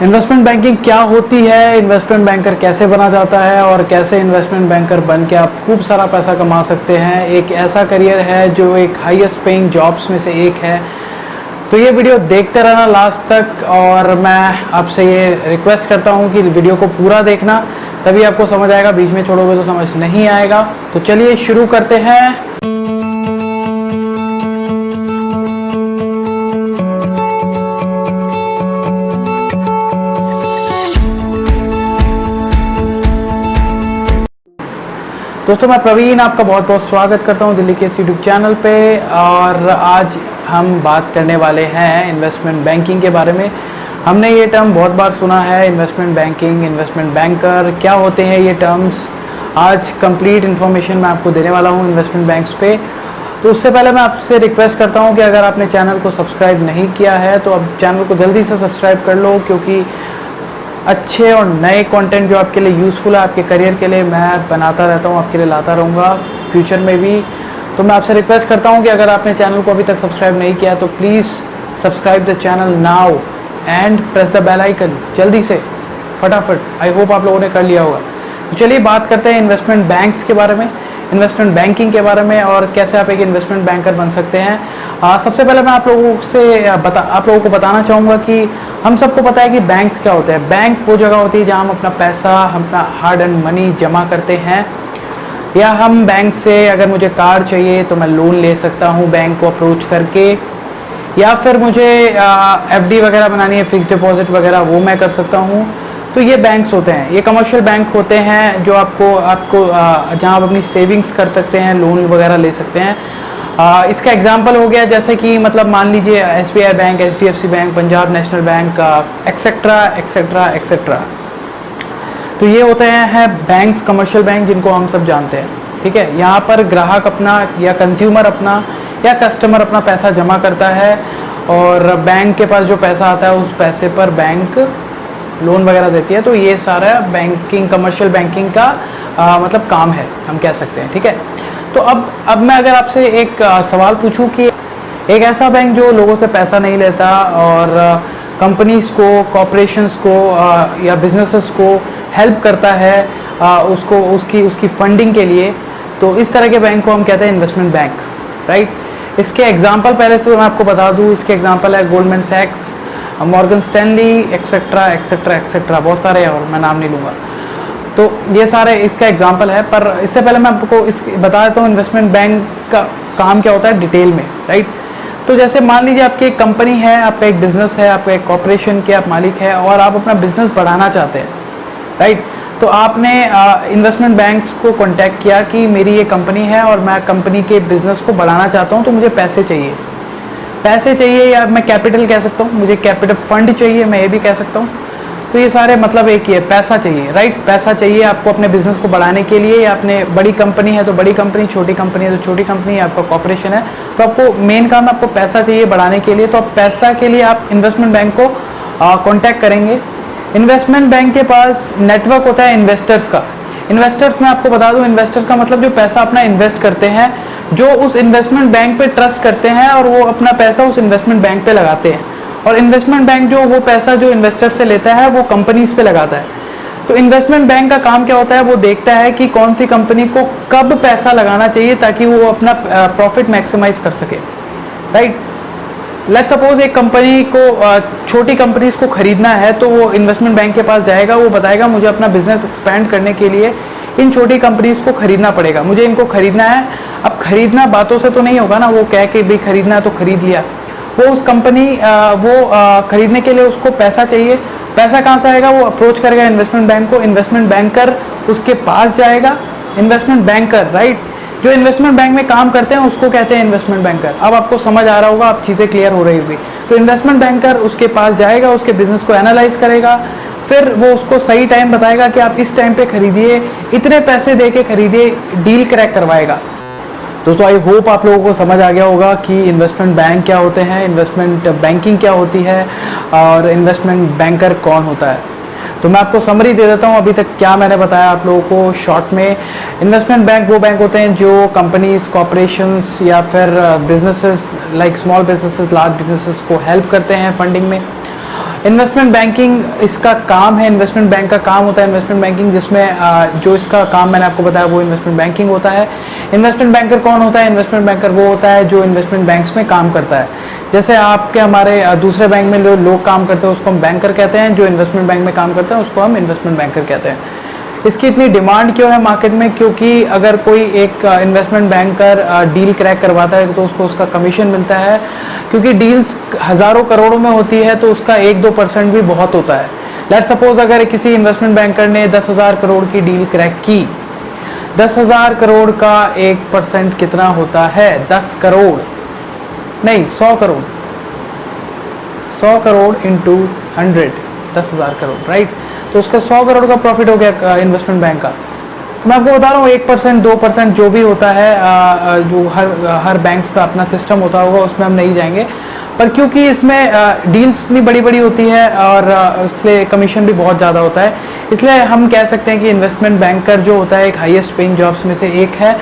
Investment banking क्या होती है, इन्वेस्टमेंट बैंकर कैसे बना जाता है और कैसे इन्वेस्टमेंट बैंकर बन के आप खूब सारा पैसा कमा सकते हैं। एक ऐसा करियर है जो एक हाईएस्ट पेइंग जॉब्स में से एक है। तो ये वीडियो देखते रहना लास्ट तक, और मैं आपसे ये रिक्वेस्ट करता हूँ कि वीडियो को पूरा देखना, तभी आपको समझ आएगा। बीच में छोड़ोगे तो समझ नहीं आएगा। तो चलिए शुरू करते हैं। दोस्तों, मैं प्रवीण आपका बहुत बहुत स्वागत करता हूं दिल्ली के इस यूट्यूब चैनल पे। और आज हम बात करने वाले हैं इन्वेस्टमेंट बैंकिंग के बारे में। हमने ये टर्म बहुत बार सुना है, इन्वेस्टमेंट बैंकिंग, इन्वेस्टमेंट बैंकर, क्या होते हैं ये टर्म्स। आज कंप्लीट इन्फॉर्मेशन मैं आपको देने वाला हूँ इन्वेस्टमेंट बैंक्स पे। तो उससे पहले मैं आपसे रिक्वेस्ट करता हूँ कि अगर आपने चैनल को सब्सक्राइब नहीं किया है तो अब चैनल को जल्दी से सब्सक्राइब कर लो, क्योंकि अच्छे और नए कंटेंट जो आपके लिए यूज़फुल है, आपके करियर के लिए, मैं बनाता रहता हूँ, आपके लिए लाता रहूँगा फ्यूचर में भी। तो मैं आपसे रिक्वेस्ट करता हूँ कि अगर आपने चैनल को अभी तक सब्सक्राइब नहीं किया तो please subscribe the channel now and press the bell icon, जल्दी से, फटाफट। आई होप आप लोगों ने कर लिया होगा। तो चलिए बात करते हैं इन्वेस्टमेंट बैंक्स के बारे में, इन्वेस्टमेंट बैंकिंग के बारे में, और कैसे आप एक इन्वेस्टमेंट बैंकर बन सकते हैं। सबसे पहले मैं आप लोगों को बताना चाहूँगा कि हम सबको पता है कि बैंक्स क्या होते हैं। बैंक वो जगह होती है जहाँ हम अपना पैसा, अपना हार्ड एंड मनी जमा करते हैं। या हम बैंक से, अगर मुझे कार चाहिए तो मैं लोन ले सकता हूँ बैंक को अप्रोच करके, या फिर मुझे एफडी वगैरह बनानी है, फिक्स डिपॉजिट वगैरह, वो मैं कर सकता हूँ। तो ये बैंक्स होते हैं, ये कमर्शियल बैंक होते हैं जो आपको जहाँ आप अपनी सेविंग्स कर सकते हैं, लोन वगैरह ले सकते हैं। इसका एग्जांपल हो गया जैसे कि मतलब मान लीजिए SBI bank, HDFC bank, Punjab national bank, etcetera etcetera etcetera. तो ये होते हैं बैंक्स, कमर्शियल बैंक, जिनको हम सब जानते हैं। ठीक है, यहाँ पर ग्राहक अपना या कंज्यूमर अपना या कस्टमर अपना पैसा जमा करता है, और बैंक के पास जो पैसा आता है उस पैसे पर बैंक लोन वगैरह देती है। तो ये सारा बैंकिंग, कमर्शियल बैंकिंग का मतलब काम है, हम कह सकते हैं। ठीक है, तो अब मैं अगर आपसे एक सवाल पूछूं कि एक ऐसा बैंक जो लोगों से पैसा नहीं लेता और कंपनीज को, कॉरपोरेशंस को या बिजनेसेस को हेल्प करता है उसको उसकी फंडिंग के लिए, तो इस तरह के बैंक को हम कहते हैं इन्वेस्टमेंट बैंक, राइट। इसके एग्जांपल पहले से मैं आपको बता दूं, इसके एग्जांपल है गोल्डमैन सैक्स, Morgan Stanley, etcetera etcetera etcetera, बहुत सारे हैं और मैं नाम नहीं लूँगा। तो ये सारे इसका एग्जांपल है। पर इससे पहले मैं आपको बता देता हूँ इन्वेस्टमेंट बैंक का काम क्या होता है डिटेल में, राइट। तो जैसे मान लीजिए आपकी एक कंपनी है, आपका एक बिजनेस है, आपका एक कॉर्पोरेशन के आप मालिक है और आप अपना बिजनेस बढ़ाना चाहते हैं, राइट। तो आपने इन्वेस्टमेंट बैंक्स को कॉन्टैक्ट किया कि मेरी ये कंपनी है और मैं कंपनी के बिजनेस को बढ़ाना चाहता हूँ, तो मुझे पैसे चाहिए, या मैं कैपिटल कह सकता हूँ, मुझे कैपिटल फंड चाहिए, मैं ये भी कह सकता हूँ। तो ये सारे मतलब एक ही है, पैसा चाहिए, राइट। पैसा चाहिए आपको अपने बिजनेस को बढ़ाने के लिए, या अपने बड़ी कंपनी है तो बड़ी कंपनी, छोटी कंपनी है तो छोटी कंपनी, आपका कॉर्पोरेशन है तो आपको मेन काम आपको पैसा चाहिए बढ़ाने के लिए। तो आप पैसा के लिए आप इन्वेस्टमेंट बैंक को कॉन्टैक्ट करेंगे। इन्वेस्टमेंट बैंक के पास नेटवर्क होता है इन्वेस्टर्स का। इन्वेस्टर्स में आपको बता दूं, इन्वेस्टर्स का मतलब जो पैसा अपना इन्वेस्ट करते हैं, जो उस इन्वेस्टमेंट बैंक पे ट्रस्ट करते हैं और वो अपना पैसा उस इन्वेस्टमेंट बैंक पे लगाते हैं। और इन्वेस्टमेंट बैंक जो वो पैसा जो इन्वेस्टर से लेता है वो कंपनीज पे लगाता है। तो इन्वेस्टमेंट बैंक का काम क्या होता है, वो देखता है कि कौन सी कंपनी को कब पैसा लगाना चाहिए ताकि वो अपना प्रॉफिट मैक्सिमाइज कर सके, राइट। लेट्स सपोज एक कंपनी को, छोटी कंपनीज को खरीदना है, तो वो इन्वेस्टमेंट बैंक के पास जाएगा, वो बताएगा मुझे अपना बिजनेस एक्सपेंड करने के लिए इन छोटी कंपनीज को खरीदना पड़ेगा, मुझे इनको खरीदना है। अब खरीदना बातों से तो नहीं होगा ना, वो कह के भी खरीदना है तो खरीद लिया। वो उस कंपनी खरीदने के लिए उसको पैसा चाहिए। पैसा कहाँ से आएगा, वो अप्रोच करेगा इन्वेस्टमेंट बैंक को, इन्वेस्टमेंट बैंकर उसके पास जाएगा। इन्वेस्टमेंट बैंकर, राइट, जो इन्वेस्टमेंट बैंक में काम करते हैं उसको कहते हैं इन्वेस्टमेंट बैंकर। अब आपको समझ आ रहा होगा, अब चीज़ें क्लियर हो रही होगी। तो इन्वेस्टमेंट बैंकर उसके पास जाएगा, उसके बिजनेस को एनालाइज करेगा, फिर वो उसको सही टाइम बताएगा कि आप इस टाइम पे खरीदिए, इतने पैसे दे के खरीदिए, डील क्रैक करवाएगा। दोस्तों, आई होप आप लोगों को समझ आ गया होगा कि इन्वेस्टमेंट बैंक क्या होते हैं, इन्वेस्टमेंट बैंकिंग क्या होती है और इन्वेस्टमेंट बैंकर कौन होता है। तो मैं आपको समरी दे देता हूँ अभी तक क्या मैंने बताया आप लोगों को शॉर्ट में। इन्वेस्टमेंट बैंक वो बैंक होते हैं जो कंपनीज, कॉर्पोरेशंस या फिर businesses like small businesses, large businesses को हेल्प करते हैं फंडिंग में। इन्वेस्टमेंट बैंकिंग इसका काम है, इन्वेस्टमेंट बैंक का काम होता है इन्वेस्टमेंट बैंकिंग, जिसमें जो इसका काम मैंने आपको बताया वो इन्वेस्टमेंट बैंकिंग होता है। इन्वेस्टमेंट बैंकर कौन होता है? इन्वेस्टमेंट बैंकर वो होता है जो इन्वेस्टमेंट बैंक्स में काम करता है। जैसे आपके हमारे दूसरे बैंक में लोग काम करते हैं उसको हम बैंकर कहते हैं, जो इन्वेस्टमेंट बैंक में काम करते हैं उसको हम इन्वेस्टमेंट बैंकर कहते हैं। इसकी इतनी डिमांड क्यों है मार्केट में? क्योंकि अगर कोई एक इन्वेस्टमेंट बैंकर डील क्रैक करवाता है तो उसको उसका कमीशन मिलता है, क्योंकि डील्स हज़ारों करोड़ों में होती है तो उसका 1-2% भी बहुत होता है। लेट्स सपोज अगर किसी इन्वेस्टमेंट बैंकर ने 10,000 करोड़ की डील क्रैक की, 10,000 करोड़ का 1% कितना होता है? 10 करोड़ नहीं, 100 करोड़। 100 crore into 100, 10,000 crore, right? तो उसका 100 करोड़ का प्रॉफिट हो गया इन्वेस्टमेंट बैंक का। मैं आपको बता रहा हूँ 1%, 2% जो भी होता है, जो हर बैंक्स का अपना सिस्टम होता होगा, उसमें हम नहीं जाएंगे। पर क्योंकि इसमें डील्स इतनी बड़ी बड़ी होती है और इसलिए कमीशन भी बहुत ज़्यादा होता है, इसलिए हम कह सकते हैं कि इन्वेस्टमेंट बैंकर जो होता है एक हाईएस्ट पेइंग जॉब्स में से एक है।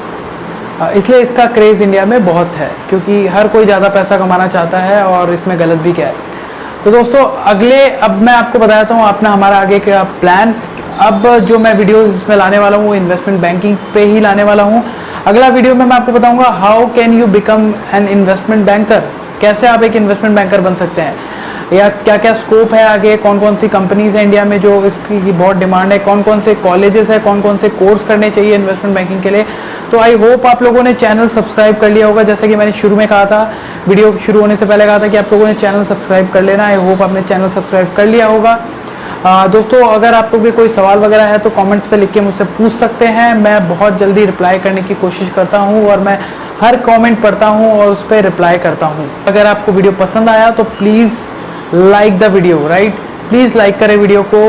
इसलिए इसका क्रेज़ इंडिया में बहुत है, क्योंकि हर कोई ज़्यादा पैसा कमाना चाहता है और इसमें गलत भी क्या है। तो दोस्तों अब मैं आपको बताता हूँ अपना हमारा आगे का प्लान। अब जो मैं वीडियोस इसमें लाने वाला हूँ वो इन्वेस्टमेंट बैंकिंग पे ही लाने वाला हूँ। अगला वीडियो में मैं आपको बताऊंगा how can you become an investment banker, कैसे आप एक इन्वेस्टमेंट बैंकर बन सकते हैं, या क्या क्या स्कोप है आगे, कौन कौन सी कंपनीज हैं इंडिया में जो इसकी बहुत डिमांड है, कौन कौन से कॉलेजेस है, कौन कौन से कोर्स करने चाहिए इन्वेस्टमेंट बैंकिंग के लिए। तो आई होप आप लोगों ने चैनल सब्सक्राइब कर लिया होगा, जैसे कि मैंने शुरू में कहा था, वीडियो शुरू होने से पहले कहा था कि आप लोगों ने चैनल सब्सक्राइब कर लेना। आई होप आपने चैनल सब्सक्राइब कर लिया होगा। दोस्तों अगर आप लोगों के कोई सवाल वगैरह है तो कमेंट्स पे लिख के मुझसे पूछ सकते हैं, मैं बहुत जल्दी रिप्लाई करने की कोशिश करता हूँ और मैं हर कमेंट पढ़ता हूँ और उस पर रिप्लाई करता हूँ। अगर आपको वीडियो पसंद आया तो please like the video, right? Please like करें वीडियो को,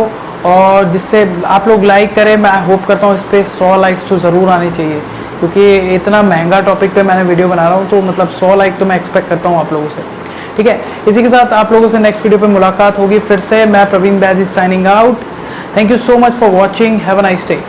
और जिससे आप लोग लाइक करें, मैं होप करता हूँ इस पर 100 लाइक्स तो ज़रूर आने चाहिए, क्योंकि इतना महंगा टॉपिक पे मैंने वीडियो बना रहा हूँ, तो मतलब 100 लाइक तो मैं एक्सपेक्ट करता हूँ आप लोगों से। ठीक है, इसी के साथ आप लोगों से नेक्स्ट वीडियो पे मुलाकात होगी फिर से। मैं Praveen Baid is signing out. Thank you so much for watching. Have a nice day.